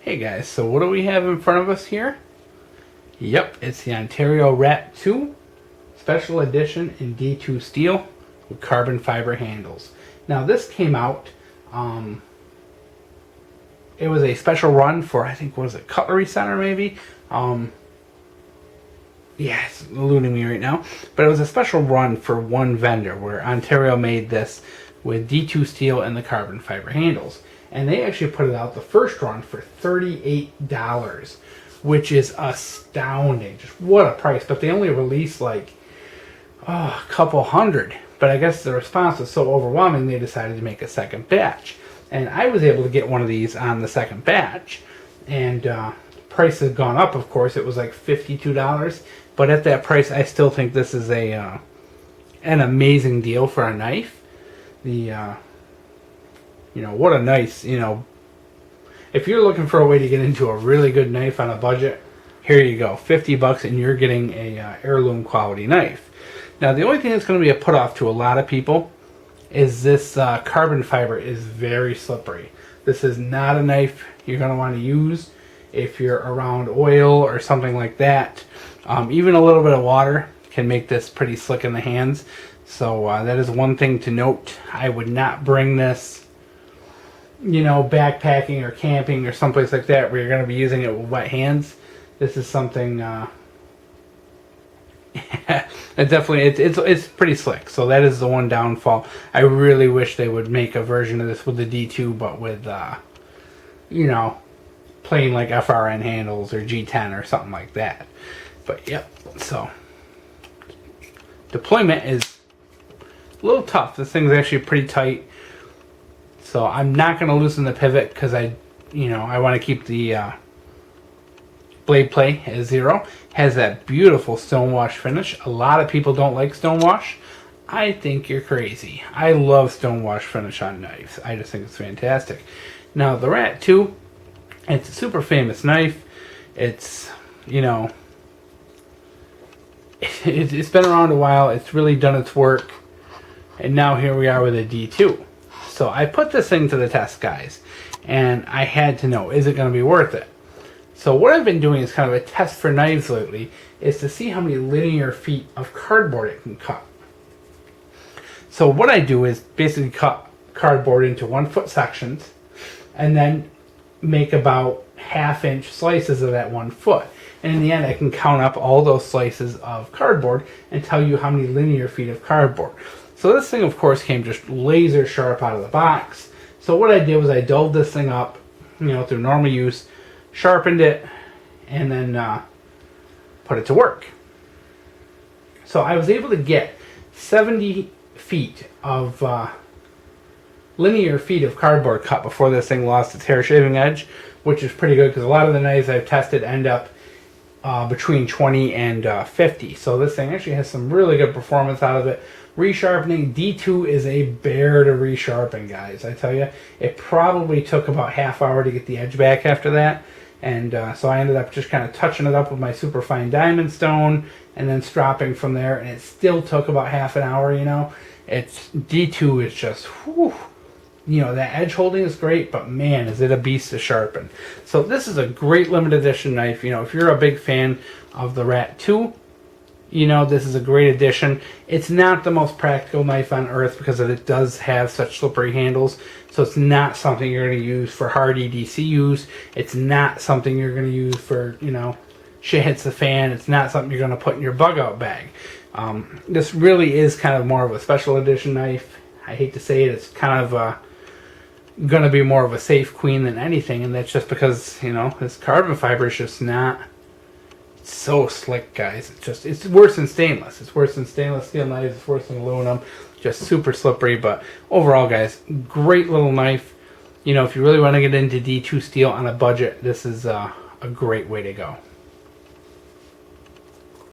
Hey guys, so what do we have in front of us here? Yep, it's the Ontario Rat 2 Special Edition in D2 steel with carbon fiber handles. Now this came out, it was a special run for, I think, what was it, Cutlery Center maybe? Yeah, it's eluding me right now. But it was a special run for one vendor where Ontario made this with D2 steel and the carbon fiber handles. And they actually put it out the first run for $38, which is astounding. Just what a price. But they only released like a couple hundred. But I guess the response was so overwhelming they decided to make a second batch. And I was able to get one of these on the second batch. And price has gone up, of course. It was like $52. But at that price, I still think this is an amazing deal for a knife. What a nice, if you're looking for a way to get into a really good knife on a budget, here you go, $50 and you're getting a heirloom quality knife. Now the only thing that's going to be a put off to a lot of people is this carbon fiber is very slippery. This is not a knife you're going to want to use if you're around oil or something like that. Even a little bit of water can make this pretty slick in the hands. So that is one thing to note. I would not bring this backpacking or camping or someplace like that where you're going to be using it with wet hands. This is something it's pretty slick. So that is the one downfall. I really wish they would make a version of this with the D2 but with plain like FRN handles or G10 or something like that. But yep, so deployment is a little tough. This thing's actually pretty tight. So I'm not going to loosen the pivot because I want to keep the blade play at 0. Has that beautiful stonewash finish. A lot of people don't like stonewash. I think you're crazy. I love stonewash finish on knives. I just think it's fantastic. Now the Rat 2, it's a super famous knife. It's it's been around a while. It's really done its work. And now here we are with a D2. So I put this thing to the test, guys, and I had to know, is it going to be worth it? So what I've been doing is kind of a test for knives lately, is to see how many linear feet of cardboard it can cut. So what I do is basically cut cardboard into 1 foot sections, and then make about 1/2 inch slices of that 1 foot. And in the end, I can count up all those slices of cardboard and tell you how many linear feet of cardboard. So this thing, of course, came just laser sharp out of the box. So what I did was I dulled this thing up, through normal use, sharpened it, and then put it to work. So I was able to get 70 feet of linear feet of cardboard cut before this thing lost its hair shaving edge, which is pretty good because a lot of the knives I've tested end up between 20 and 50. So this thing actually has some really good performance out of it. Resharpening, D2 is a bear to resharpen, guys. I tell you, it probably took about ½ hour to get the edge back after that. And so I ended up just kind of touching it up with my super fine diamond stone and then stropping from there. And it still took about ½ an hour, It's D2 is just, whew. That edge holding is great, but man, is it a beast to sharpen. So this is a great limited edition knife. If you're a big fan of the Rat 2, this is a great addition. It's not the most practical knife on earth because it does have such slippery handles. So it's not something you're going to use for hard EDC use. It's not something you're going to use for, shit hits the fan. It's not something you're going to put in your bug out bag. This really is kind of more of a special edition knife. I hate to say it, it's kind of going to be more of a safe queen than anything. And that's just because, this carbon fiber is just not so slick, guys. It's worse than stainless. It's worse than stainless steel knives. It's worse than aluminum. Just super slippery. But overall, guys, great little knife. If you really want to get into D2 steel on a budget, this is a great way to go.